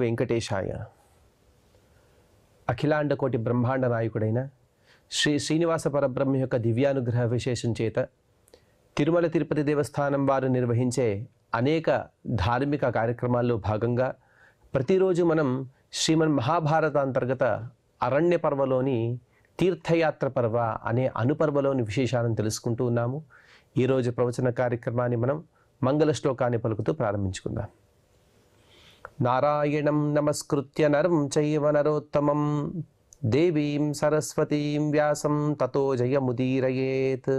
వెంకటేశాయ. అఖిలాండ కోటి బ్రహ్మాండ నాయకుడైన శ్రీ శ్రీనివాస పరబ్రహ్మ యొక్క దివ్యానుగ్రహ విశేషం చేత తిరుమల తిరుపతి దేవస్థానం వారు నిర్వహించే అనేక ధార్మిక కార్యక్రమాల్లో భాగంగా ప్రతిరోజు మనం శ్రీమన్ మహాభారత అంతర్గత అరణ్య పర్వలోని తీర్థయాత్ర పర్వ అనే అనుపర్వలోని విశేషాలను తెలుసుకుంటూ ఉన్నాము. ఈరోజు ప్రవచన కార్యక్రమాన్ని మనం మంగళ శ్లోకాన్ని పలుకుతూ ప్రారంభించుకుందాం. నారాయణం నమస్కృత్య నరం చైవ నరోత్తమం దేవీం సరస్వతీం వ్యాసం తతో జయముదీరయేత్.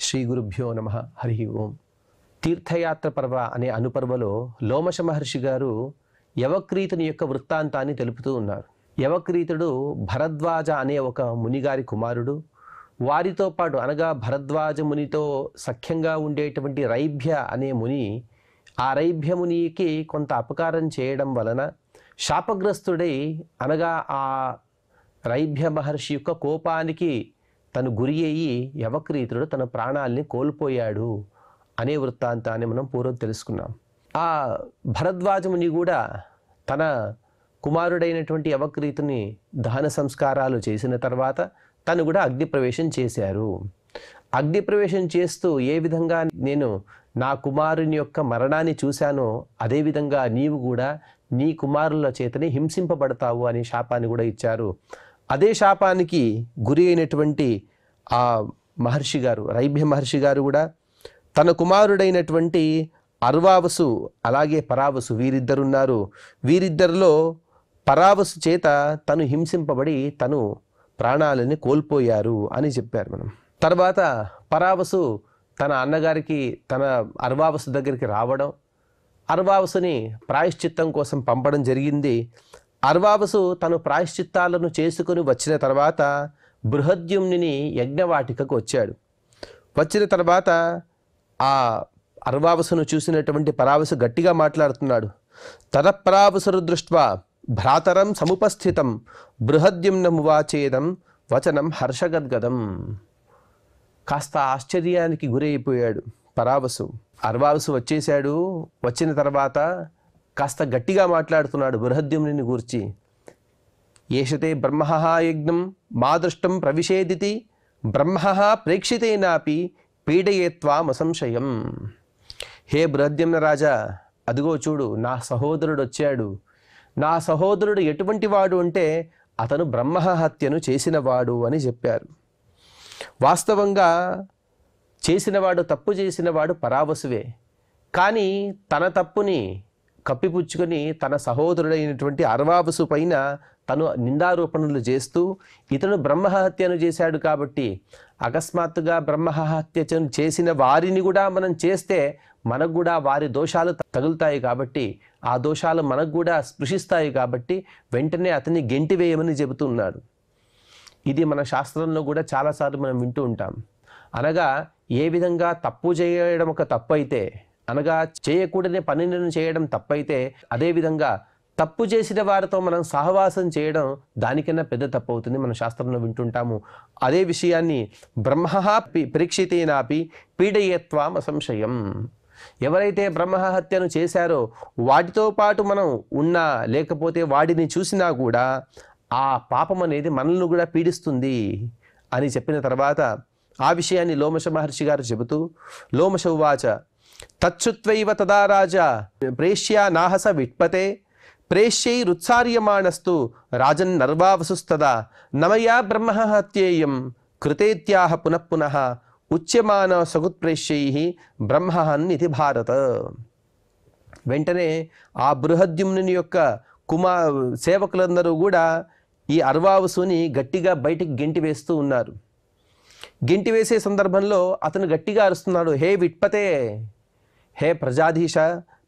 శ్రీ గురుభ్యో నమః. హరి ఓం. తీర్థయాత్ర పర్వ అనే అనుపర్వలో లోమశ మహర్షి గారు యవక్రీతుని యొక్క వృత్తాంతాన్ని తెలుపుతూ ఉన్నారు. యవక్రీతుడు భరద్వాజ అనే ఒక మునిగారి కుమారుడు. వారితో పాటు అనగా భరద్వాజ మునితో సఖ్యంగా ఉండేటువంటి రైభ్య అనే ముని, ఆ రైభ్య మునికి కొంత అపకారం చేయడం వలన శాపగ్రస్తుడై, అనగా ఆ రైభ్య మహర్షి యొక్క కోపానికి తను గురి అయ్యి యవక్రీతుడు తన ప్రాణాల్ని కోల్పోయాడు అనే వృత్తాంతాన్ని మనం పూర్వం తెలుసుకున్నాం. ఆ భరద్వాజ ముని కూడా తన కుమారుడైనటువంటి యవక్రీతుని దహన సంస్కారాలు చేసిన తర్వాత తను కూడా అగ్నిప్రవేశం చేశారు. అగ్నిప్రవేశం చేస్తూ ఏ విధంగా నేను నా కుమారుని యొక్క మరణాన్ని చూశానో అదేవిధంగా నీవు కూడా నీ కుమారుల చేతని హింసింపబడతావు అనే శాపాన్ని కూడా ఇచ్చారు. అదే శాపానికి గురి అయినటువంటి ఆ మహర్షి గారు, రైభ్య మహర్షి గారు కూడా తన కుమారుడైనటువంటి అర్వావసు అలాగే పరావసు వీరిద్దరున్నారు. వీరిద్దరిలో పరావసు చేత తను హింసింపబడి తను ప్రాణాలని కోల్పోయారు అని చెప్పారు మనం. తర్వాత పరావసు తన అన్నగారికి, తన అర్వావసు దగ్గరికి రావడం, అర్వావసుని ప్రాయశ్చిత్తం కోసం పంపడం జరిగింది. అర్వావసు తను ప్రాయశ్చిత్తాలను చేసుకుని వచ్చిన తర్వాత బృహద్యుమ్ని యజ్ఞవాటికకు వచ్చాడు. వచ్చిన తర్వాత ఆ అర్వావసును చూసినటువంటి పరావసు గట్టిగా మాట్లాడుతున్నాడు. తదపరావసురు దృష్ట్వా భ్రాతరం సముపస్థితం బృహద్యుమ్నమువాచేదం వచనం హర్షగద్గదం. కాస్త ఆశ్చర్యానికి గురైపోయాడు పరావసు. అర్వావసు వచ్చేశాడు. వచ్చిన తర్వాత కాస్త గట్టిగా మాట్లాడుతున్నాడు బృహద్యుమ్ని గూర్చి. ఏషతే బ్రహ్మః యజ్ఞం మా దృష్టం ప్రవిశేదితి బ్రహ్మః ప్రేక్షితేనాపి పీడయేత్వామసంశయం. హే బృహద్యుమ్న రాజా, అదిగో చూడు, నా సహోదరుడు వచ్చాడు. నా సహోదరుడు ఎటువంటి వాడు అంటే అతను బ్రహ్మహత్యను చేసినవాడు అని చెప్పారు. వాస్తవంగా చేసినవాడు, తప్పు చేసినవాడు పరావసువే. కానీ తన తప్పుని కప్పిపుచ్చుకొని తన సహోదరుడైనటువంటి అర్వావసు పైన తను నిందారోపణలు చేస్తూ ఇతను బ్రహ్మహత్యను చేశాడు కాబట్టి అకస్మాత్తుగా బ్రహ్మహత్య చేసిన వారిని కూడా మనం చేస్తే మనకు కూడా వారి దోషాలు తగులుతాయి కాబట్టి, ఆ దోషాలు మనకు కూడా స్పృశిస్తాయి కాబట్టి వెంటనే అతన్ని గెంటివేయమని చెబుతున్నాడు. ఇది మన శాస్త్రంలో కూడా చాలాసార్లు మనం వింటూ ఉంటాం. అనగా ఏ విధంగా తప్పు చేయడం ఒక తప్పు అయితే, అనగా చేయకూడని పనిని చేయడం తప్పైతే, అదేవిధంగా తప్పు చేసిన వారితో మనం సహవాసం చేయడం దానికన్నా పెద్ద తప్పు అవుతుంది, మన శాస్త్రంలో వింటుంటాము. అదే విషయాన్ని బ్రహ్మః పరీక్షితేనాపి పీడయేత్వాం అసంశయం. ఎవరైతే బ్రహ్మహత్యను చేశారో వాటితో పాటు మనం ఉన్నా లేకపోతే వాడిని చూసినా కూడా ఆ పాపం అనేది మనల్ని కూడా పీడిస్తుంది అని చెప్పిన తర్వాత ఆ విషయాన్ని లోమశ మహర్షి గారు చెబుతూ, లోమశ ఉవాచ తచ్చుత్వైవ తదా రాజా ప్రేష్యా నాహస విట్పతే ప్రేష్యైరుత్సార్యమాణస్తు రాజన్ నర్వావసుస్తదా నమయా బ్రహ్మహత్యేయం కృతేత్యాహ పునఃపునః ఉచ్యమాన సగుత్ప్రేష్యై బ్రహ్మహన్నితి భారత. వెంటనే ఆ బృహద్యుమ్ని యొక్క సేవకులందరూ కూడా ఈ అర్వావసుని గట్టిగా బయటికి గెంటి వేస్తూ ఉన్నారు. గెంటి వేసే సందర్భంలో అతను గట్టిగా అరుస్తున్నాడు, హే విట్పతే, హే ప్రజాధీశ,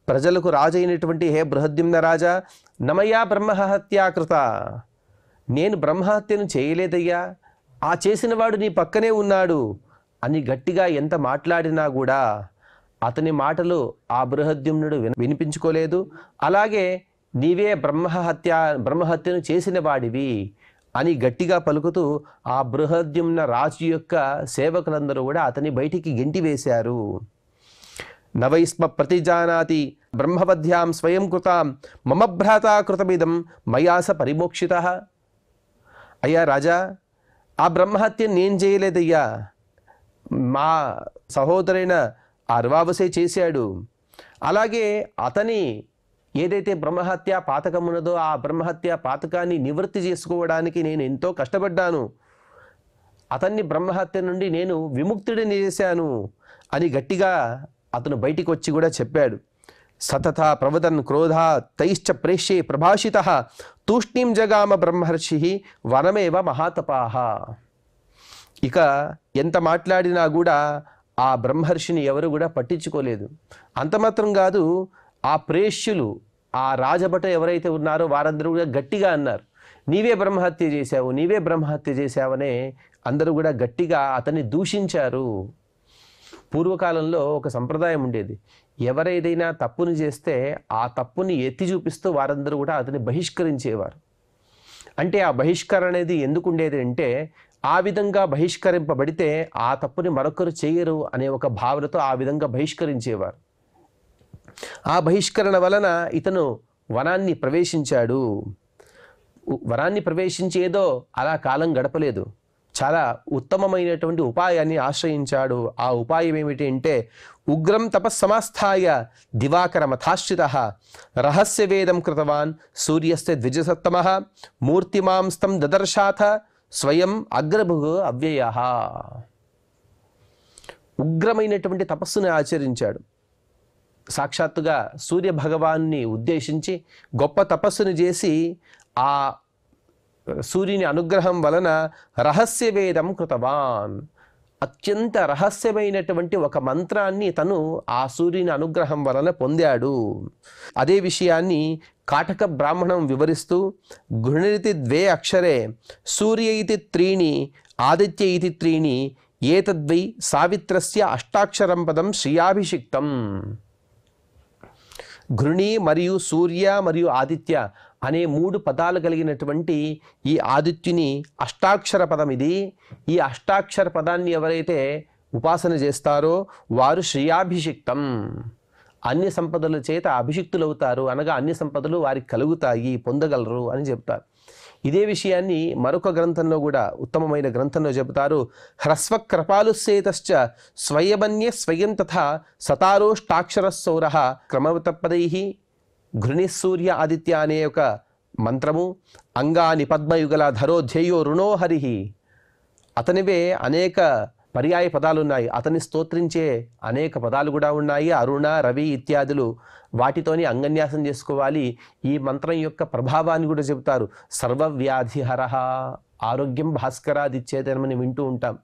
ప్రజలకు రాజైనటువంటి హే బృహద్యుమ్న రాజా, నమయా బ్రహ్మహత్యాకృత, నేను బ్రహ్మహత్యను చేయలేదయ్యా, ఆ చేసినవాడు నీ పక్కనే ఉన్నాడు అని గట్టిగా ఎంత మాట్లాడినా కూడా అతని మాటలు ఆ బృహద్యుమ్నుడు వినిపించుకోలేదు. అలాగే నీవే బ్రహ్మహత్యను చేసిన వాడివి అని గట్టిగా పలుకుతూ ఆ బృహద్యుమ్న రాజు యొక్క సేవకులందరూ కూడా అతని బయటికి గెంటివేశారు. నవైస్మ ప్రతిజానాతి బ్రహ్మవధ్యాం స్వయం కృతాం మమ భ్రాతా కృతమిదం మయాస పరిమోక్షిత. అయ్యా రాజా, ఆ బ్రహ్మహత్య నేను చేయలేదయ్యా, మా సహోదరైన అర్వావసే చేశాడు. అలాగే అతని ఏదైతే బ్రహ్మహత్య పాతకం ఉన్నదో ఆ బ్రహ్మహత్య పాతకాన్ని నివృత్తి చేసుకోవడానికి నేను ఎంతో కష్టపడ్డాను. అతన్ని బ్రహ్మహత్య నుండి నేను విముక్తుడిని చేశాను అని గట్టిగా అతను బయటికి వచ్చి కూడా చెప్పాడు. సతత ప్రవదన్ క్రోధా తైశ్చ ప్రేష్యే ప్రభాషిత తూష్ణీం జగామ బ్రహ్మర్షి వనమేవ మహాతపాహ. ఇక ఎంత మాట్లాడినా కూడా ఆ బ్రహ్మర్షిని ఎవరు కూడా పట్టించుకోలేదు. అంత మాత్రం కాదు, ఆ ప్రేష్యులు, ఆ రాజభట ఎవరైతే ఉన్నారో వారందరూ కూడా గట్టిగా అన్నారు, నీవే బ్రహ్మహత్య చేశావు, నీవే బ్రహ్మహత్య చేశావనే అందరూ కూడా గట్టిగా అతన్ని దూషించారు. పూర్వకాలంలో ఒక సంప్రదాయం ఉండేది, ఎవరేదైనా తప్పుని చేస్తే ఆ తప్పుని ఎత్తి చూపిస్తూ వారందరూ కూడా అతన్ని బహిష్కరించేవారు. అంటే ఆ బహిష్కరణ అనేది ఎందుకు ఉండేది అంటే, ఆ విధంగా బహిష్కరింపబడితే ఆ తప్పుని మరొకరు చేయరు అనే ఒక భావనతో ఆ విధంగా బహిష్కరించేవారు. ఆ బహిష్కరణ వలన ఇతను వనాన్ని ప్రవేశించాడు. వనాన్ని ప్రవేశించేదో అలా కాలం గడపలేదు, చాలా ఉత్తమమైనటువంటి ఉపాయాన్ని ఆశ్రయించాడు. ఆ ఉపాయం ఏమిటి అంటే, ఉగ్రం తపస్సమాస్థాయ దివాకరమథాశ్రిత రహస్య వేదం కృతవాన్ సూర్యస్య ద్విజసత్తమః మూర్తిమాంస్తం దదర్శాథ స్వయం అగ్రభు అవ్యయ. ఉగ్రమైనటువంటి తపస్సుని ఆచరించాడు. సాక్షాత్తుగా సూర్య భగవాన్ని ఉద్దేశించి గొప్ప తపస్సును చేసి ఆ సూర్యుని అనుగ్రహం వలన రహస్య వేదం కృతవాన్, అత్యంత రహస్యమైనటువంటి ఒక మంత్రాన్ని తను ఆ సూర్యుని అనుగ్రహం వలన పొందాడు. అదే విషయాన్ని కాటక బ్రాహ్మణం వివరిస్తూ, గృణితి ద్వే అక్షరే సూర్య ఇతి త్రీణి ఆదిత్య ఇతి త్రీణి ఏతద్వై సావిత్రస్య అష్టాక్షరం పదం శ్రియాభిషిక్తం. ఘృణి మరియు సూర్య మరియు ఆదిత్య అనే 3 పదాలు కలిగినటువంటి ఈ ఆదిత్యుని అష్టాక్షర పదం ఇది. ఈ అష్టాక్షర పదాన్ని ఎవరైతే ఉపాసన చేస్తారో వారు శ్రియాభిషిక్తం, అన్ని సంపదల చేత అభిషిక్తులవుతారు, అనగా అన్ని సంపదలు వారికి కలుగుతాయి, పొందగలరు అని చెప్తారు. ఇదే విషయాన్ని మరొక గ్రంథంలో కూడా, ఉత్తమమైన గ్రంథంలో చెబుతారు. హ్రస్వ కృపాలుసేతశ్చ స్వయమన్య స్వయం తథా సతారోష్టాక్షర సౌర క్రమవతపదై ఘృణిసూర్య ఆదిత్య అనే ఒక మంత్రము. అంగాని పద్మయుగల ధరో ధ్యేయో రుణో హరి. అతనివే అనేక పర్యాయ పదాలు ఉన్నాయి, అతన్ని స్తోత్రించే అనేక పదాలు కూడా ఉన్నాయి. అరుణ, రవి ఇత్యాదులు, వాటితోని అంగన్యాసం చేసుకోవాలి. ఈ మంత్రం యొక్క ప్రభావాన్ని కూడా చెబుతారు. సర్వవ్యాధిహర, ఆరోగ్యం భాస్కరాదిచ్చేతనమని వింటూ ఉంటాం.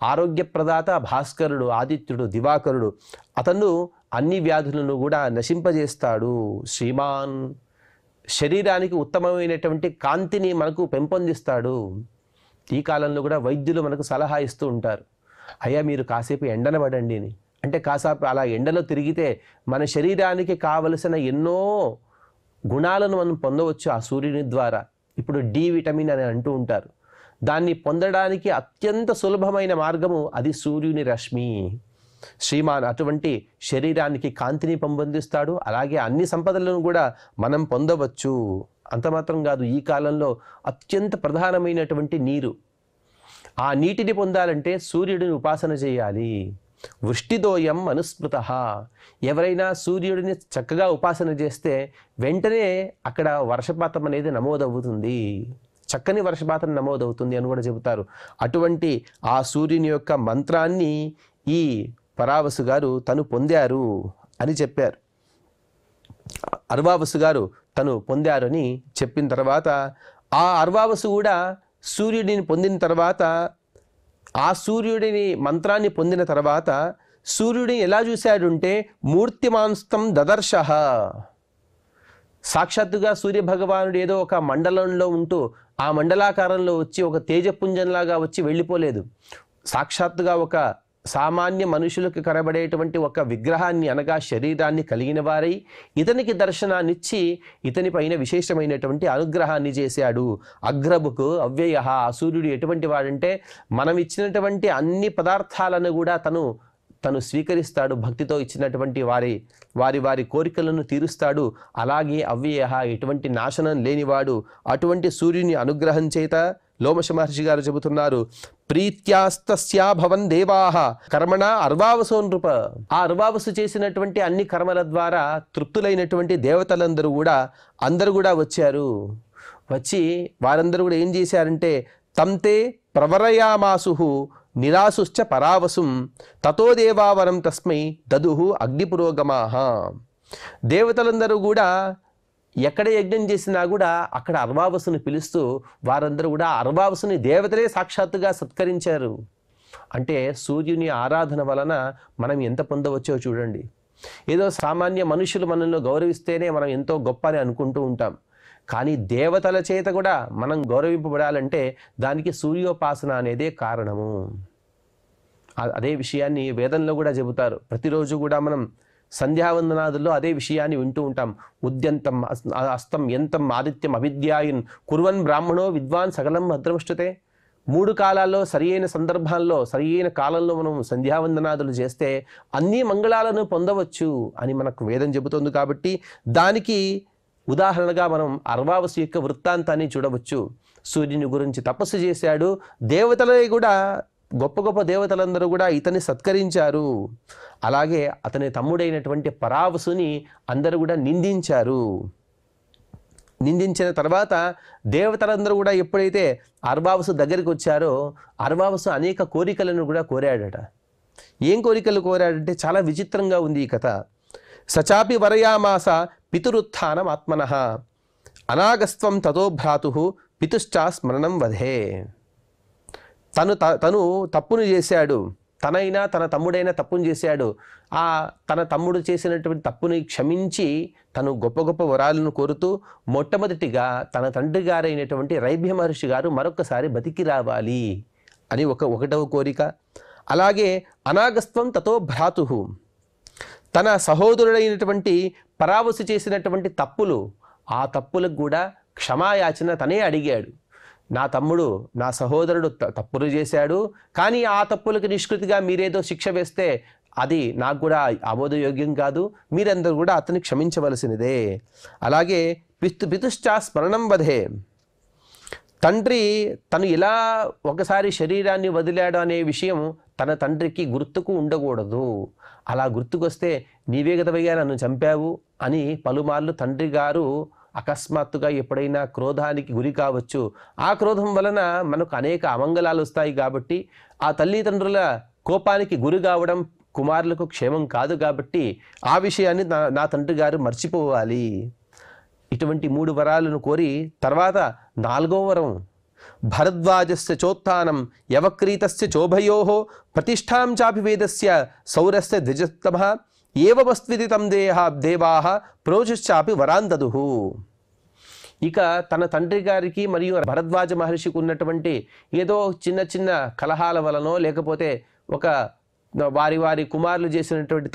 ఆరోగ్యప్రదాత భాస్కరుడు, ఆదిత్యుడు, దివాకరుడు. అతను అన్ని వ్యాధులను కూడా నశింపజేస్తాడు. శ్రీమాన్, శరీరానికి ఉత్తమమైనటువంటి కాంతిని మనకు పెంపొందిస్తాడు. ఈ కాలంలో కూడా వైద్యులు మనకు సలహా ఇస్తూ ఉంటారు, అయ్యా మీరు కాసేపు ఎండన పడండి అని. అంటే కాసేపు అలా ఎండలో తిరిగితే మన శరీరానికి కావలసిన ఎన్నో గుణాలను మనం పొందవచ్చు ఆ సూర్యుని ద్వారా. ఇప్పుడు డి విటమిన్ అని అంటూ ఉంటారు, దాన్ని పొందడానికి అత్యంత సులభమైన మార్గము అది సూర్యుని రశ్మి. శ్రీమాన్ అటువంటి శరీరానికి కాంతిని పెంపొందిస్తాడు. అలాగే అన్ని సంపదలను కూడా మనం పొందవచ్చు. అంత మాత్రం కాదు, ఈ కాలంలో అత్యంత ప్రధానమైనటువంటి నీరు. ఆ నీటిని పొందాలంటే సూర్యుడిని ఉపాసన చేయాలి. వృష్టిదోయం అనుస్మృత. ఎవరైనా సూర్యుడిని చక్కగా ఉపాసన చేస్తే వెంటనే అక్కడ వర్షపాతం అనేది నమోదవుతుంది, చక్కని వర్షపాతం నమోదవుతుంది అని కూడా చెబుతారు. అటువంటి ఆ సూర్యుని యొక్క మంత్రాన్ని ఈ పరావసు గారు తను పొందారు అని చెప్పారు. అర్వావసు గారు తను పొందారని చెప్పిన తర్వాత, ఆ అర్వావసు కూడా సూర్యుడిని పొందిన తర్వాత, ఆ సూర్యుడిని మంత్రాన్ని పొందిన తర్వాత సూర్యుడిని ఎలా చూశాడుంటే మూర్తిమాంస్తం దదర్శ. సాక్షాత్తుగా సూర్యభగవానుడు ఏదో ఒక మండలంలో ఉంటూ ఆ మండలాకారంలో వచ్చి ఒక తేజపుంజంలాగా వచ్చి వెళ్ళిపోలేదు. సాక్షాత్తుగా ఒక సామాన్య మనుషులకు కనబడేటువంటి ఒక విగ్రహాన్ని అనగా శరీరాన్ని కలిగిన వారై ఇతనికి దర్శనాన్నిచ్చి ఇతని పైన విశేషమైనటువంటి అనుగ్రహాన్ని చేశాడు. అగ్రభుకు అవ్యయ, సూర్యుడు ఎటువంటి వాడంటే మనం ఇచ్చినటువంటి అన్ని పదార్థాలను కూడా తను స్వీకరిస్తాడు. భక్తితో ఇచ్చినటువంటి వారి కోరికలను తీరుస్తాడు. అలాగే అవ్యయ, ఎటువంటి నాశనం లేనివాడు. అటువంటి సూర్యుని అనుగ్రహం చేత లోమశ మహర్షి గారు చెబుతున్నారు, ప్రీత్యాస్తస్యా భవన్ దేవాహ కర్మణ అర్వావసో నృప. ఆ అర్వావసు చేసినటువంటి అన్ని కర్మల ద్వారా తృప్తులైనటువంటి దేవతలందరూ కూడా వచ్చారు. వచ్చి వారందరూ కూడా ఏం చేశారంటే తంతే ప్రవరయామాసు నిరాసుశ్చ పరావసుం తతో దేవావరం తస్మై దదుహు అగ్నిపురోగమాహ. దేవతలందరూ కూడా ఎక్కడ యజ్ఞం చేసినా కూడా అక్కడ అర్వావసుని పిలుస్తూ వారందరూ కూడా అర్వావసుని దేవతలే సాక్షాత్తుగా సత్కరించారు. అంటే సూర్యుని ఆరాధన వలన మనం ఎంత పొందవచ్చో చూడండి. ఏదో సామాన్య మనుషులు మనల్ని గౌరవిస్తేనే మనం ఎంతో గొప్ప అని అనుకుంటూ ఉంటాం. కానీ దేవతల చేత కూడా మనం గౌరవింపబడాలంటే దానికి సూర్యోపాసన అనేదే కారణము. అదే విషయాన్ని వేదంలో కూడా చెబుతారు. ప్రతిరోజు కూడా మనం సంధ్యావందనాదుల్లో అదే విషయాన్ని వింటూ ఉంటాం. ఉద్యంతం అస్తం యంతం ఆదిత్యం అవిద్యాయున్ కుర్వన్ బ్రాహ్మణో విద్వాన్ సకలం భద్రమష్టుతే. 3 కాలాల్లో సరియైన సందర్భాల్లో సరియైన కాలంలో మనం సంధ్యావందనాదులు చేస్తే అన్ని మంగళాలను పొందవచ్చు అని మనకు వేదం చెబుతోంది. కాబట్టి దానికి ఉదాహరణగా మనం అర్వావసు యొక్క వృత్తాంతాన్ని చూడవచ్చు. సూర్యుని గురించి తపస్సు చేశాడు. దేవతలే కూడా గొప్ప గొప్ప దేవతలందరూ కూడా ఇతన్ని సత్కరించారు. అలాగే అతని తమ్ముడైనటువంటి పరావసుని అందరూ కూడా నిందించారు. నిందించిన తర్వాత దేవతలందరూ కూడా ఎప్పుడైతే అర్వావసు దగ్గరికి వచ్చారో అర్వావసు అనేక కోరికలను కూడా కోరాడట. ఏం కోరికలు కోరాడంటే చాలా విచిత్రంగా ఉంది ఈ కథ. సచాపి వరయామాస పితురుత్థానం ఆత్మనః అనాగస్త్వం తతో భ్రాతు పితుశ్చా స్మరణం వధే. తను తప్పును చేశాడు. తనైనా తన తమ్ముడైనా తప్పును చేశాడు. తన తమ్ముడు చేసినటువంటి తప్పుని క్షమించి తను గొప్ప గొప్ప వరాలను కోరుతూ మొట్టమొదటిగా తన తండ్రి గారైనటువంటి రైభ్య మహర్షి గారు మరొకసారి బతికి రావాలి అని ఒకటవ కోరిక. అలాగే అనాగస్త్వం తతో భ్రాతు, తన సహోదరుడైనటువంటి పరావసు చేసినటువంటి తప్పులు, ఆ తప్పులకు కూడా క్షమాయాచన తనే అడిగాడు. నా తమ్ముడు నా సహోదరుడు తప్పులు చేశాడు, కానీ ఆ తప్పులకు నిష్కృతిగా మీరేదో శిక్ష వేస్తే అది నాకు కూడా ఆమోదయోగ్యం కాదు. మీరందరూ కూడా అతన్ని క్షమించవలసినదే. అలాగే పితుశ్చా స్మరణం వధే, తండ్రి తను ఇలా ఒకసారి శరీరాన్ని వదిలాడు అనే విషయం తన తండ్రికి గుర్తుకు ఉండకూడదు. అలా గుర్తుకొస్తే నీవే గదవయ్యా నన్ను చంపావు అని పలుమార్లు తండ్రి గారు అకస్మాత్తుగా ఎప్పుడైనా క్రోధానికి గురి కావచ్చు. ఆ క్రోధం వలన మనకు అనేక అమంగళాలు వస్తాయి. కాబట్టి ఆ తల్లిదండ్రుల కోపానికి గురి కావడం కుమారులకు క్షేమం కాదు. కాబట్టి ఆ విషయాన్ని నా తండ్రి గారు మర్చిపోవాలి. ఇటువంటి 3 వరాలను కోరి తర్వాత 4వ వరం భరద్వాజస్య చోత్థానం యవక్రీతస్య చోభయోః ప్రతిష్టాం చాపి వేదస్య సౌరస్య ద్విజత్తమః ఏవమస్త్వితి తం దేవాః ప్రోచుశ్చాపి వరాన్ దదుః. ఇక తన తండ్రి గారికి మరియు భరద్వాజ మహర్షికి ఉన్నటువంటి ఏదో చిన్న చిన్న కలహాల వలనో లేకపోతే ఒక వారి కుమారులు చేసినటువంటి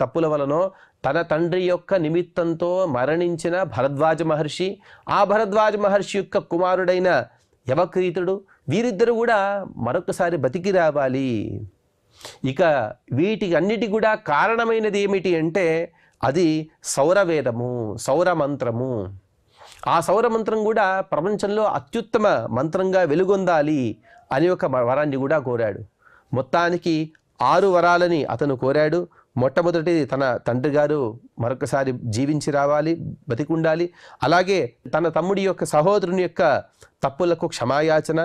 తప్పుల వలనో తన తండ్రి యొక్క నిమిత్తంతో మరణించిన భరద్వాజ మహర్షి, ఆ భరద్వాజ మహర్షి యొక్క కుమారుడైన యవక్రీతుడు, వీరిద్దరూ కూడా మరొకసారి బతికి రావాలి. ఇక వీటి అన్నిటి కూడా కారణమైనది ఏమిటి అంటే అది సౌరవేదము, సౌరమంత్రము. ఆ సౌరమంత్రం కూడా ప్రపంచంలో అత్యుత్తమ మంత్రంగా వెలుగొందాలి అని ఒక వరాన్ని కూడా కోరాడు. మొత్తానికి 6 వరాలని అతను కోరాడు. మొట్టమొదటిది తన తండ్రి గారు మరొకసారి జీవించి రావాలి, బతికుండాలి. అలాగే తన తమ్ముడి యొక్క సహోదరుని యొక్క తప్పులకు క్షమాయాచన,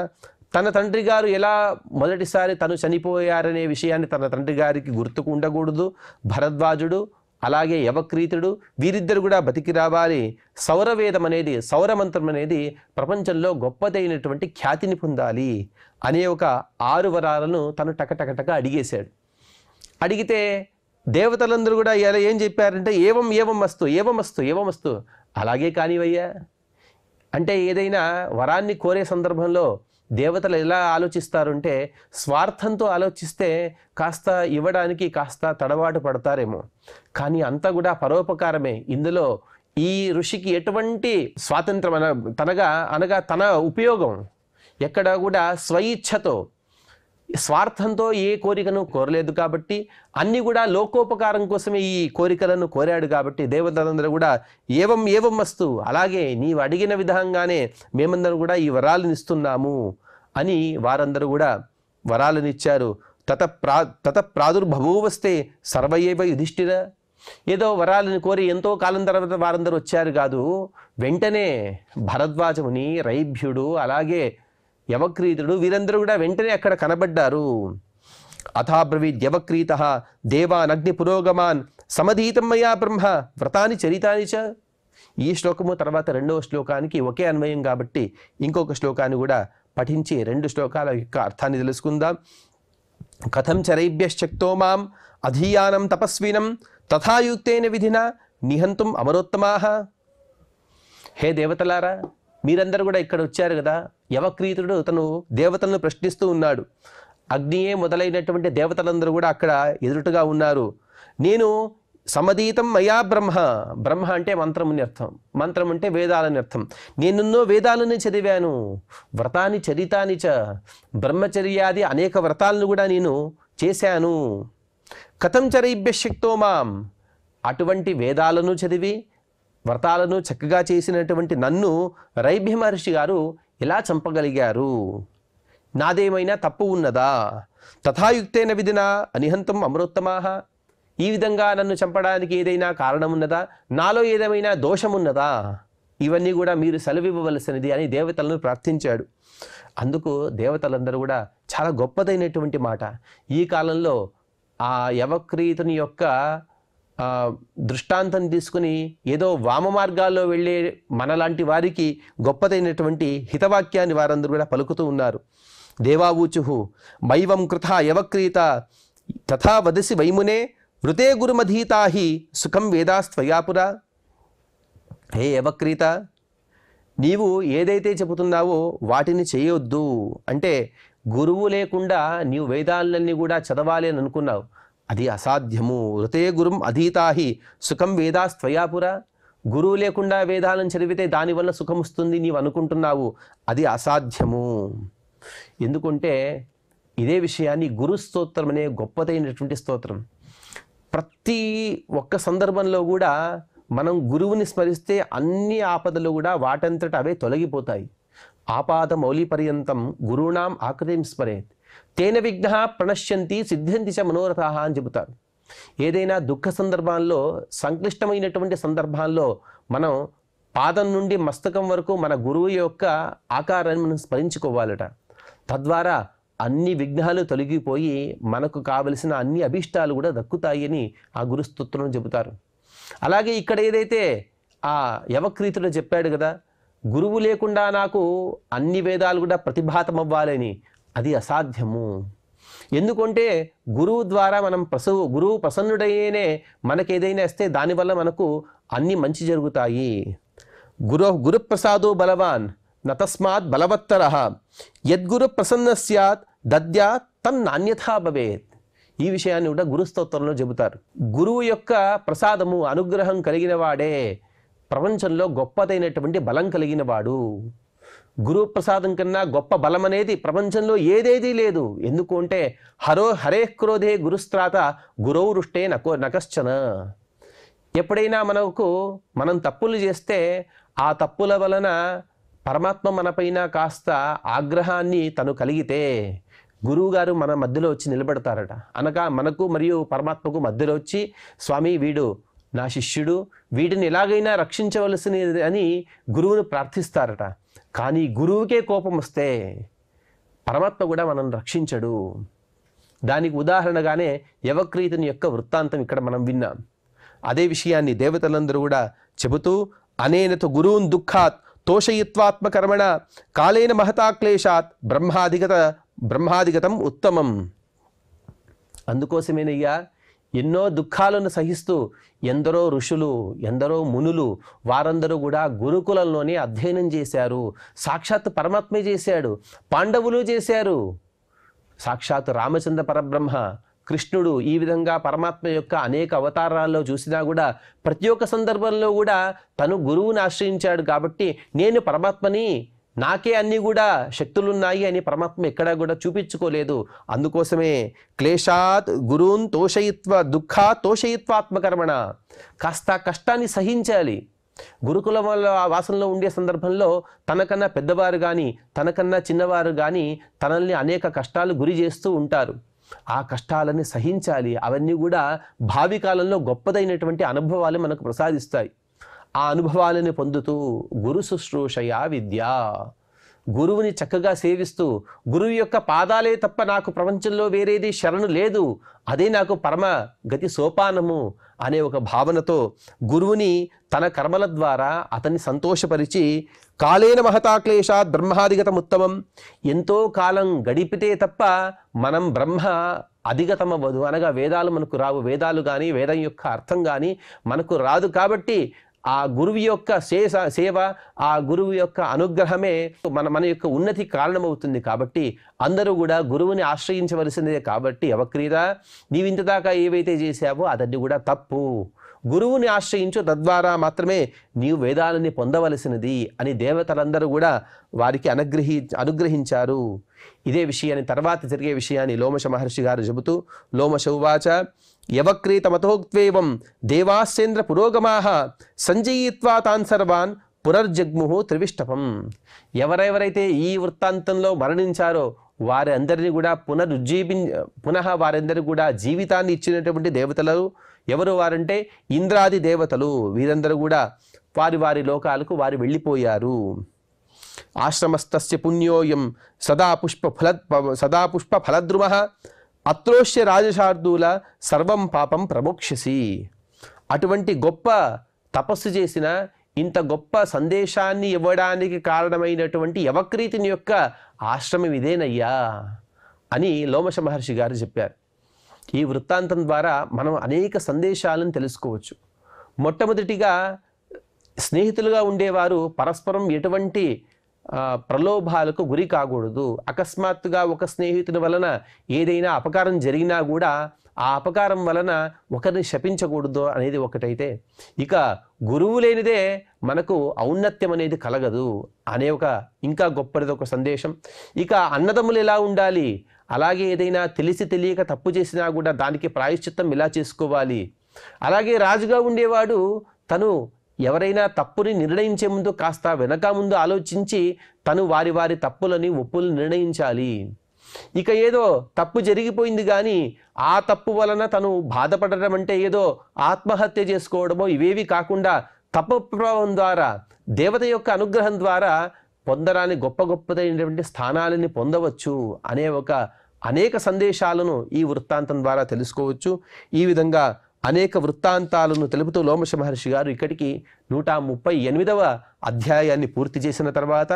తన తండ్రి గారు ఎలా మొదటిసారి తను చనిపోయారనే విషయాన్ని తన తండ్రి గారికి గుర్తుకు ఉండకూడదు. భరద్వాజుడు అలాగే యవక్రీతుడు వీరిద్దరు కూడా బతికి రావాలి. సౌరవేదం అనేది, సౌరమంత్రం అనేది ప్రపంచంలో గొప్పదైనటువంటి ఖ్యాతిని పొందాలి అనే ఒక 6 వరాలను తను టకటకటక అడిగేశాడు. అడిగితే దేవతలందరూ కూడా ఇలా ఏం చెప్పారంటే ఏవమస్తు అలాగే కానివయ్యా. అంటే ఏదైనా వరాన్ని కోరే సందర్భంలో దేవతలు ఎలా ఆలోచిస్తారంటే స్వార్థంతో ఆలోచిస్తే కాస్త ఇవ్వడానికి కాస్త తడబాటు పడతారేమో, కానీ అంతా కూడా పరోపకారమే. ఇందులో ఈ ఋషికి ఎటువంటి స్వాతంత్రం అనగా తన ఉపయోగం ఎక్కడ కూడా స్వయిచ్ఛతో స్వార్థంతో ఏ కోరికను కోరలేదు కాబట్టి అన్ని కూడా లోకోపకారం కోసమే ఈ కోరికలను కోరాడు కాబట్టి దేవతలందరూ కూడా ఏవం ఏవం వస్తు, అలాగే నీవు అడిగిన విధంగానే మేమందరం కూడా ఈ వరాలను ఇస్తున్నాము అని వారందరూ కూడా వరాలను ఇచ్చారు. తత ప్రాదుర్భవూవస్తే సర్వయేవ యుధిష్ఠిర, ఏదో వరాలను కోరి ఎంతో కాలం తర్వాత వారందరూ వచ్చారు కాదు, వెంటనే భరద్వాజముని, రైభ్యుడు, అలాగే యవక్రీతుడు వీరందరూ కూడా వెంటనే అక్కడ కనబడ్డారు. అథాబ్రవీద్ యవక్రీత దేవానగ్ని పురోగమాన్ సమధీతం మయా బ్రహ్మ వ్రతాని చరితాని చ. ఈ శ్లోకము తర్వాత రెండవ శ్లోకానికి ఒకే అన్వయం కాబట్టి ఇంకొక శ్లోకాన్ని కూడా పఠించి రెండు శ్లోకాల యొక్క అర్థాన్ని తెలుసుకుందాం. కథం చరైభ్యశ్చక్తో మాం అధీయానం తపస్వినం తథాయుక్తేన విధినా నిహంతుం అమరోత్తమాః. హే దేవతలారా, మీరందరూ కూడా ఇక్కడ వచ్చారు కదా. యవక్రీతుడు తను దేవతలను ప్రశ్నిస్తూ ఉన్నాడు. అగ్నియే మొదలైనటువంటి దేవతలందరూ కూడా అక్కడ ఎదురుగా ఉన్నారు. నేను సమధీతం మయా బ్రహ్మ, బ్రహ్మ అంటే మంత్రముని అర్థం, మంత్రం అంటే వేదాలని అర్థం. నేనున్నో వేదాలని చదివాను, వ్రతాన్ని చరితాని చ, బ్రహ్మచర్యాది అనేక వ్రతాలను కూడా నేను చేశాను. కథం చరైభ్యశక్తో మాం, అటువంటి వేదాలను చదివి వ్రతాలను చక్కగా చేసినటువంటి నన్ను రైభ్య మహర్షి గారు ఎలా చంపగలిగారు? నాదేమైనా తప్పు ఉన్నదా? తథాయుక్తేన విధినా అనిహంతం అమరోత్తమాః, ఈ విధంగా నన్ను చంపడానికి ఏదైనా కారణం ఉన్నదా? నాలో ఏదేమైనా దోషమున్నదా? ఇవన్నీ కూడా మీరు సెలవివ్వవలసినది అని దేవతలను ప్రార్థించాడు. అందుకు దేవతలందరూ కూడా చాలా గొప్పదైనటువంటి మాట. ఈ కాలంలో ఆ యవక్రీతుని యొక్క దృష్టాంతం తీసుకుని ఏదో వామ మార్గాల్లో వెళ్ళే మనలాంటి వారికి గొప్పదైనటువంటి హితవాక్యాన్ని వారందరూ కూడా పలుకుతూ ఉన్నారు. దేవావూచుహు మైవం కృథా యవక్రీత తథా వదసి వైమునే వృతే గురుమధీతాహి సుఖం వేదాస్త్వయాపురా. హే యవక్రీత, నీవు ఏదైతే చెబుతున్నావో వాటిని చేయొద్దు. అంటే గురువు లేకుండా నీవు వేదాలన్నీ కూడా చదవాలి అని అనుకున్నావు, అది అసాధ్యము. వృతే గురుం అధీతాహి సుఖం వేదాస్త్వయాపురా. గురువు లేకుండా వేదాలను చదివితే దానివల్ల సుఖం వస్తుంది నీవు అనుకుంటున్నావు, అది అసాధ్యము. ఎందుకంటే ఇదే విషయాన్ని గురు స్తోత్రం అనే గొప్పదైనటువంటి స్తోత్రం. ప్రతి ఒక్క సందర్భంలో కూడా మనం గురువుని స్మరిస్తే అన్ని ఆపదలు కూడా వాటంతట అవే తొలగిపోతాయి. ఆపాద మౌలి పర్యంతం గురువునాం ఆకృతిం స్మరేత్ తేన విఘ్న ప్రణశ్యంతి సిద్ధ్యంతి చ మనోరథాః అని చెబుతారు. ఏదైనా దుఃఖ సందర్భాల్లో, సంక్లిష్టమైనటువంటి సందర్భాల్లో మనం పాదం నుండి మస్తకం వరకు మన గురువు యొక్క ఆకారాన్ని మనం స్మరించుకోవాలట. తద్వారా అన్ని విఘ్నాలు తొలగిపోయి మనకు కావలసిన అన్ని అభీష్టాలు కూడా దక్కుతాయి అని ఆ గురుస్తోత్రం చెబుతారు. అలాగే ఇక్కడ ఏదైతే ఆ యవక్రీతుడు చెప్పాడు కదా, గురువు లేకుండా నాకు అన్ని వేదాలు కూడా ప్రతిభాతం అవ్వాలని, అది అసాధ్యము. ఎందుకంటే గురువు ద్వారా మనం గురువు ప్రసన్నుడయ్యేనే మనకు ఏదైనా ఇస్తే దానివల్ల మనకు అన్ని మంచి జరుగుతాయి. గురుప్రసాదో బలవాన్ నతస్మాత్ బలవత్తరః యద్గురు ప్రసన్న స్యాత్ దద్యా తన్నాన్యథా భవేత్. ఈ విషయాన్ని కూడా గురుస్తోత్రంలో చెబుతారు. గురువు యొక్క ప్రసాదము, అనుగ్రహం కలిగిన వాడే ప్రపంచంలో గొప్పదైనటువంటి బలం కలిగిన వాడు. గురు ప్రసాదం కన్నా గొప్ప బలం అనేది ప్రపంచంలో ఏదేదీ లేదు. ఎందుకు అంటే హరే క్రోధే గురుస్త్రాత గురౌరుష్టే నకశ్చన. ఎప్పుడైనా మనం తప్పులు చేస్తే ఆ తప్పుల వలన పరమాత్మ మనపైన కాస్త ఆగ్రహాన్ని తను కలిగితే గురువుగారు మన మధ్యలో వచ్చి నిలబెడతారట. అనగా మనకు మరియు పరమాత్మకు మధ్యలో వచ్చి, స్వామి వీడు నా శిష్యుడు, వీటిని ఎలాగైనా రక్షించవలసినది అని గురువును ప్రార్థిస్తారట. కానీ గురువుకే కోపం వస్తే పరమాత్మ కూడా మనం రక్షించడు. దానికి ఉదాహరణగానే యవక్రీతుని యొక్క వృత్తాంతం ఇక్కడ మనం విన్నాం. అదే విషయాన్ని దేవతలందరూ కూడా చెబుతూ, అనేనతు గురూన్ దుఃఖాత్ తోషయిత్వాత్మకర్మణ కాలేన మహతా క్లేశాత్ బ్రహ్మాధిగతం ఉత్తమం. అందుకోసమేనయ్యా ఎన్నో దుఃఖాలను సహిస్తూ ఎందరో ఋషులు, ఎందరో మునులు వారందరూ కూడా గురుకులంలోనే అధ్యయనం చేశారు. సాక్షాత్ పరమాత్మే చేశాడు, పాండవులు చేశారు. సాక్షాత్ రామచంద్ర పరబ్రహ్మ, కృష్ణుడు ఈ విధంగా పరమాత్మ యొక్క అనేక అవతారాల్లో చూసినా కూడా ప్రతి ఒక్క సందర్భంలో కూడా తను గురువుని ఆశ్రయించాడు. కాబట్టి నేను పరమాత్మని, నాకే అన్నీ కూడా శక్తులున్నాయి అని పరమాత్మ ఎక్కడా కూడా చూపించుకోలేదు. అందుకోసమే క్లేశాత్ గురూన్ తోషయిత్వ దుఃఖా తోషయిత్వాత్మకర్మణ, కాస్త కష్టాన్ని సహించాలి. గురుకుల వాసనలో ఉండే సందర్భంలో తనకన్నా పెద్దవారు కానీ తనకన్నా చిన్నవారు కానీ తనల్ని అనేక కష్టాలు గురి చేస్తూ ఉంటారు. ఆ కష్టాలని సహించాలి. అవన్నీ కూడా భావి కాలంలో గొప్పదైనటువంటి అనుభవాలు మనకు ప్రసాదిస్తాయి. ఆ అనుభవాలను పొందుతూ గురు శుశ్రూషయ విద్య, గురువుని చక్కగా సేవిస్తూ గురువు యొక్క పాదాలే తప్ప నాకు ప్రపంచంలో వేరేది శరణు లేదు, అదే నాకు పరమ గతి సోపానము అనే ఒక భావనతో గురువుని తన కర్మల ద్వారా అతన్ని సంతోషపరిచి కాలేన మహతాక్లేశాత్ బ్రహ్మాధిగతముత్తమం, ఎంతో కాలం గడిపితే తప్ప మనం బ్రహ్మ అధిగతమవ్వదు. అనగా వేదాలు మనకు రావు, వేదాలు కానీ వేదం యొక్క అర్థం కానీ మనకు రాదు. కాబట్టి ఆ గురువు యొక్క సేవ, ఆ గురువు యొక్క అనుగ్రహమే మన యొక్క ఉన్నతి కారణమవుతుంది. కాబట్టి అందరూ కూడా గురువుని ఆశ్రయించవలసిందే. కాబట్టి అవక్రీత, నీవు ఇంతదాకా ఏవైతే చేశావో అదన్నీ కూడా తప్పు. గురువుని ఆశ్రయించు, తద్వారా మాత్రమే నీవు వేదాలని పొందవలసినది అని దేవతలందరూ కూడా వారికి అనుగ్రహించారు. ఇదే విషయాన్ని తర్వాత జరిగే విషయాన్ని లోమశ మహర్షి గారు చెబుతూ లోమశ ఉవాచ యవక్రీతమతోక్త్వేవం దేవాస్యేంద్ర పురోగమాః సంజయిత్వా తాన్ సర్వాన్ పునర్జగ్ముః త్రివిష్టపం. ఎవరెవరైతే ఈ వృత్తాంతంలో మరణించారో వారి అందరినీ కూడా పునః వారందరూ కూడా జీవితాన్ని ఇచ్చినటువంటి దేవతలు ఎవరు వారంటే ఇంద్రాది దేవతలు. వీరందరూ కూడా వారి వారి లోకాలకు వారు వెళ్ళిపోయారు. ఆశ్రమస్తస్య పుణ్యోయం సదా పుష్ప ఫలద్రుమః అత్రోష్య రాజశార్దూల సర్వం పాపం ప్రమోక్ష్యసి. అటువంటి గొప్ప తపస్సు చేసిన, ఇంత గొప్ప సందేశాన్ని ఇవ్వడానికి కారణమైనటువంటి యవక్రీతుని యొక్క ఆశ్రమం ఇదేనయ్యా అని లోమశ మహర్షి గారు చెప్పారు. ఈ వృత్తాంతం ద్వారా మనం అనేక సందేశాలను తెలుసుకోవచ్చు. మొట్టమొదటిగా స్నేహితులుగా ఉండేవారు పరస్పరం ఎటువంటి ప్రలోభాలకు గురి కాకూడదు. అకస్మాత్తుగా ఒక స్నేహితుని వలన ఏదైనా అపకారం జరిగినా కూడా ఆ అపకారం వలన ఒకరిని శపించకూడదు అనేది ఒకటైతే, ఇక గురువు లేనిదే మనకు ఔన్నత్యం అనేది కలగదు అనే ఒక ఇంకా గొప్పది ఒక సందేశం. ఇక అన్నదమ్ములు ఎలా ఉండాలి, అలాగే ఏదైనా తెలిసి తెలియక తప్పు చేసినా కూడా దానికి ప్రాయశ్చిత్తం ఇలా చేసుకోవాలి. అలాగే రాజుగా ఉండేవాడు తను ఎవరైనా తప్పుని నిర్ణయించే ముందు కాస్త వెనక ముందు ఆలోచించి తను వారి వారి తప్పులని ఒప్పులను నిర్ణయించాలి. ఇక ఏదో తప్పు జరిగిపోయింది కానీ ఆ తప్పు వలన తను బాధపడడం అంటే ఏదో ఆత్మహత్య చేసుకోవడమో ఇవేవి కాకుండా తప్పు ప్రభావం ద్వారా దేవత యొక్క అనుగ్రహం ద్వారా పొందరాని గొప్ప గొప్పదైనటువంటి స్థానాలని పొందవచ్చు అనే అనేక సందేశాలను ఈ వృత్తాంతం ద్వారా తెలుసుకోవచ్చు. ఈ విధంగా అనేక వృత్తాంతాలను తెలుపుతూ లోమశ మహర్షి గారు ఇక్కడికి 138వ అధ్యాయాన్ని పూర్తి చేసిన తర్వాత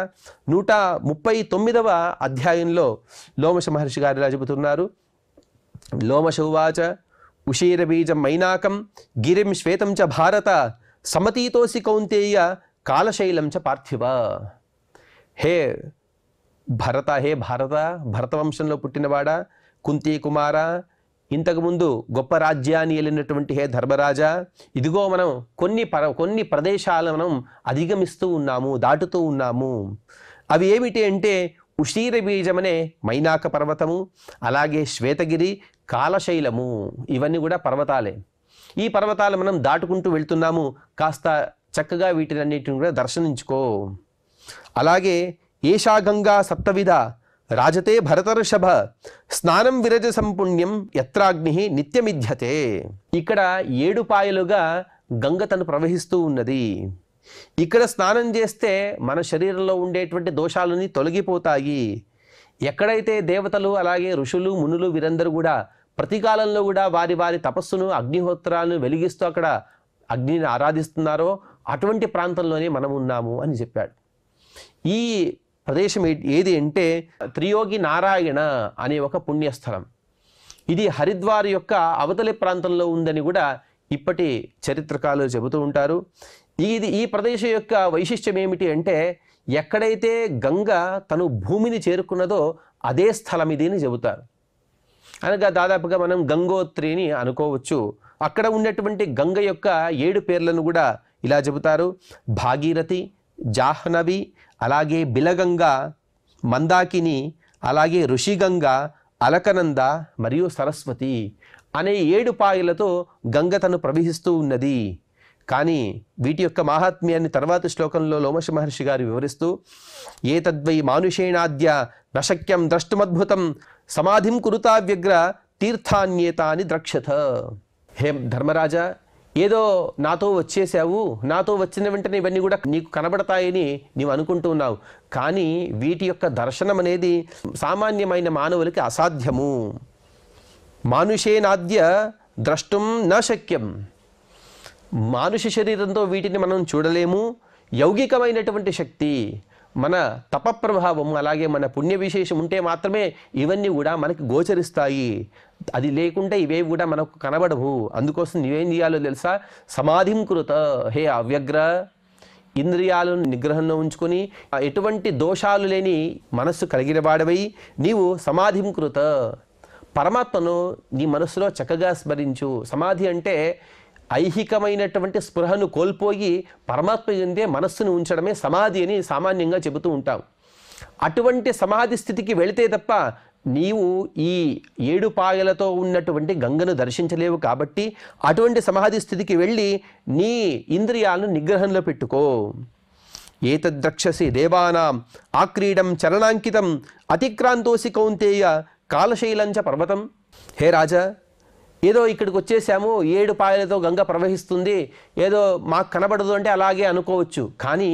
139వ అధ్యాయంలో లోమశ మహర్షి గారు ఇలా చెబుతున్నారు. లోమశ ఉవాచ ఉషీరబీజం మైనాకం గిరిం శ్వేతం చ భారత సమతీతోసి కౌంతేయ కాలశైలం చ పార్థివ. హే భరత, హే భరతవంశంలో పుట్టినవాడా, కుంతీ కుమార, ఇంతకుముందు గొప్ప రాజ్యాన్ని వెళ్ళినటువంటి హే ధర్మరాజా, ఇదిగో మనం కొన్ని ప్రదేశాలను మనం అధిగమిస్తూ ఉన్నాము, దాటుతూ ఉన్నాము. అవి ఏమిటి అంటే ఉషీర బీజమనే మైనాక పర్వతము, అలాగే శ్వేతగిరి, కాలశైలము, ఇవన్నీ కూడా పర్వతాలే. ఈ పర్వతాలు మనం దాటుకుంటూ వెళ్తున్నాము. కాస్త చక్కగా వీటినన్నిటిని కూడా దర్శనించుకో. అలాగే ఏషా గంగా సప్తవిధ రాజతే భరతర్షభ స్నానం విరజ సంపుణ్యం యత్రాగ్ని నిత్యమిధ్యతే. ఇక్కడ 7 పాయలుగా గంగ తను ప్రవహిస్తూ ఉన్నది. ఇక్కడ స్నానం చేస్తే మన శరీరంలో ఉండేటువంటి దోషాలని తొలగిపోతాయి. ఎక్కడైతే దేవతలు అలాగే ఋషులు మునులు వీరందరూ కూడా ప్రతి కాలంలో కూడా వారి వారి తపస్సును అగ్నిహోత్రాలను వెలిగిస్తూ అక్కడ అగ్నిని ఆరాధిస్తున్నారో అటువంటి ప్రాంతంలోనే మనం ఉన్నాము అని చెప్పాడు. ఈ ప్రదేశం ఏది అంటే త్రియోగి నారాయణ అనే ఒక పుణ్యస్థలం. ఇది హరిద్వార్ యొక్క అవతలి ప్రాంతంలో ఉందని కూడా ఇప్పటి చరిత్రకారులు చెబుతూ ఉంటారు. ఈ ప్రదేశం యొక్క వైశిష్ట్యం ఏమిటి అంటే, ఎక్కడైతే గంగ తను భూమిని చేరుకున్నదో అదే స్థలం ఇది అని చెబుతారు. అనగా దాదాపుగా మనం గంగోత్రిని అనుకోవచ్చు. అక్కడ ఉన్నటువంటి గంగ యొక్క 7 పేర్లను కూడా ఇలా చెబుతారు: భాగీరథి, జాహ్నవి, అలాగే బిలగంగ, మందాకిని, అలాగే ఋషిగంగ, అలకనంద మరియు సరస్వతి అనే 7 పాయలతో గంగ తను ప్రవహిస్తూ ఉన్నది. కానీ వీటి యొక్క మాహాత్మ్యాన్ని తర్వాతి శ్లోకంలో లోమశ మహర్షి గారు వివరిస్తూ, ఏతద్వై మానుషేణాద్య నశక్యం ద్రష్టుమద్భుతం సమాధిం కురుతా వ్యగ్ర తీర్థాన్యేతాని ద్రక్షత. హే ధర్మరాజా, ఏదో నాతో వచ్చేసావు, నాతో వచ్చిన వెంటనే ఇవన్నీ కూడా నీకు కనబడతాయని నీవు అనుకుంటున్నావు. కానీ వీటి యొక్క దర్శనం అనేది సామాన్యమైన మానవులకి అసాధ్యము. మానుషేనాద్య ద్రష్టుం న శక్యం. మానుష శరీరంతో వీటిని మనం చూడలేము. యౌగికమైనటువంటి శక్తి, మన తప ప్రభావం, అలాగే మన పుణ్య విశేషం ఉంటే మాత్రమే ఇవన్నీ కూడా మనకి గోచరిస్తాయి. అది లేకుంటే ఇవేవి కూడా మనకు కనబడవు. అందుకోసం నీవేం చేయాలో తెలుసా? సమాధిం కృత హే అవ్యగ్ర, ఇంద్రియాలను నిగ్రహంలో ఉంచుకొని ఎటువంటి దోషాలు లేని మనస్సు కలిగిన వాడవై నీవు సమాధిం కృత, పరమాత్మను నీ మనస్సులో చక్కగా స్మరించు. సమాధి అంటే ఐహికమైనటువంటి స్పృహను కోల్పోయి పరమాత్మ ఎందే మనస్సును ఉంచడమే సమాధి అని సామాన్యంగా చెబుతూ ఉంటాం. అటువంటి సమాధి స్థితికి వెళితే తప్ప నీవు ఈ 7 పాయలతో ఉన్నటువంటి గంగను దర్శించలేవు. కాబట్టి అటువంటి సమాధి స్థితికి వెళ్ళి నీ ఇంద్రియాలను నిగ్రహంలో పెట్టుకో. ఏతద్రక్షసి దేవానాం ఆక్రీడం చరణాంకితం అతిక్రాంతోసి కౌంతేయ కాలశైలంచ పర్వతం. హే రాజా, ఏదో ఇక్కడికి వచ్చేసాము, 7 పాయలతో గంగ ప్రవహిస్తుంది, ఏదో మాకు కనబడదు అంటే అలాగే అనుకోవచ్చు. కానీ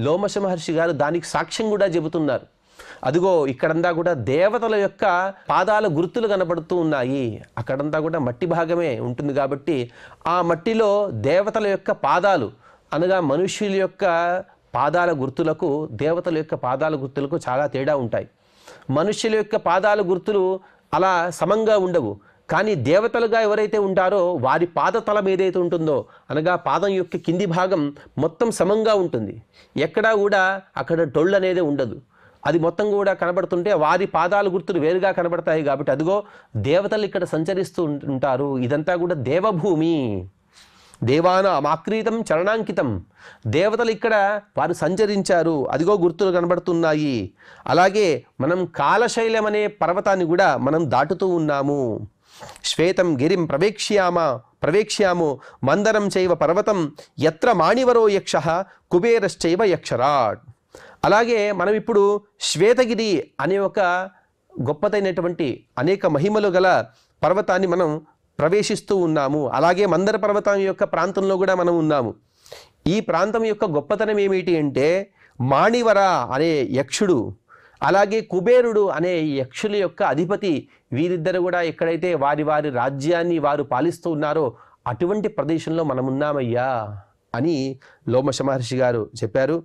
లోమశ మహర్షి గారు దానికి సాక్ష్యం కూడా చెబుతున్నారు. అదిగో ఇక్కడంతా కూడా దేవతల యొక్క పాదాల గుర్తులు కనబడుతూ ఉన్నాయి. అక్కడంతా కూడా మట్టి భాగమే ఉంటుంది కాబట్టి ఆ మట్టిలో దేవతల యొక్క పాదాలు, అనగా మనుష్యుల యొక్క పాదాల గుర్తులకు దేవతల యొక్క పాదాల గుర్తులకు చాలా తేడా ఉంటాయి. మనుష్యుల యొక్క పాదాల గుర్తులు అలా సమంగా ఉండవు. కానీ దేవతలుగా ఎవరైతే ఉంటారో వారి పాదతలం ఏదైతే ఉంటుందో, అనగా పాదం యొక్క కింది భాగం మొత్తం సమంగా ఉంటుంది. ఎక్కడా కూడా అక్కడ టొళ్ళు అనేది ఉండదు. అది మొత్తం కూడా కనబడుతుంటే వారి పాదాల గుర్తులు వేరుగా కనబడతాయి. కాబట్టి అదిగో దేవతలు ఇక్కడ సంచరిస్తూ ఉంటారు. ఇదంతా కూడా దేవభూమి. దేవానాం ఆక్రీతం చరణాంకితం. దేవతలు ఇక్కడ వారు సంచరించారు, అదిగో గుర్తులు కనబడుతున్నాయి. అలాగే మనం కాలశైలం అనే పర్వతాన్ని కూడా మనం దాటుతూ ఉన్నాము. శ్వేతం గిరిం ప్రవేక్ష్యామో మందరం చైవ పర్వతం యత్ర మాణివరో యక్షః కుబేరశ్చైవ యక్షరాట్. అలాగే మనం ఇప్పుడు శ్వేతగిరి అనే ఒక గొప్పదైనటువంటి అనేక మహిమలు గల పర్వతాన్ని మనం ప్రవేశిస్తూ ఉన్నాము. అలాగే మందర పర్వతం యొక్క ప్రాంతంలో కూడా మనం ఉన్నాము. ఈ ప్రాంతం యొక్క గొప్పతనం ఏమిటి అంటే, మాణివర అనే యక్షుడు, అలాగే కుబేరుడు అనే యక్షుల యొక్క అధిపతి, వీరిద్దరు కూడా ఎక్కడైతే వారి వారి రాజ్యాన్ని వారు పాలిస్తూ ఉన్నారో అటువంటి ప్రదేశంలో మనం ఉన్నామయ్యా అని లోమశ మహర్షి గారు చెప్పారు.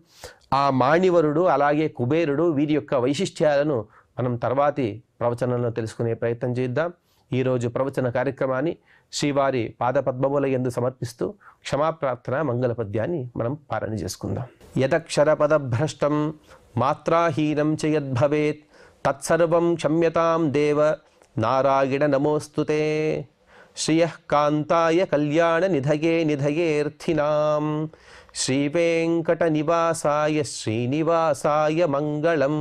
ఆ మాణివరుడు అలాగే కుబేరుడు వీరి యొక్క వైశిష్ట్యాలను మనం తర్వాతి ప్రవచనంలో తెలుసుకునే ప్రయత్నం చేద్దాం. ఈరోజు ప్రవచన కార్యక్రమాన్ని శ్రీవారి పాదపద్మముల యందు సమర్పిస్తూ క్షమాప్రార్థన మంగళ పద్యాన్ని మనం పారణ చేసుకుందాం. యదక్షర పదభ్రష్టం మాత్రాహీనం చ యద్భవేత్ తత్సర్వం క్షమ్యతాం దేవ నారాయణ నమోస్తుతే. శ్రియః కాంతాయ కళ్యాణ నిధయే నిధయేర్థినాం శ్రీవేంకట నివాసాయ శ్రీనివాసాయ మంగళం.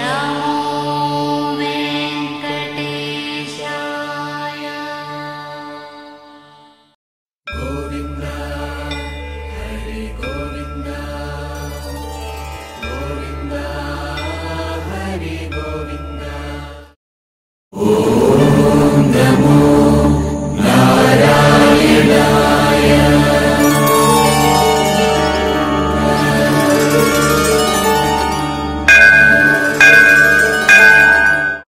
Namo ఓం నమో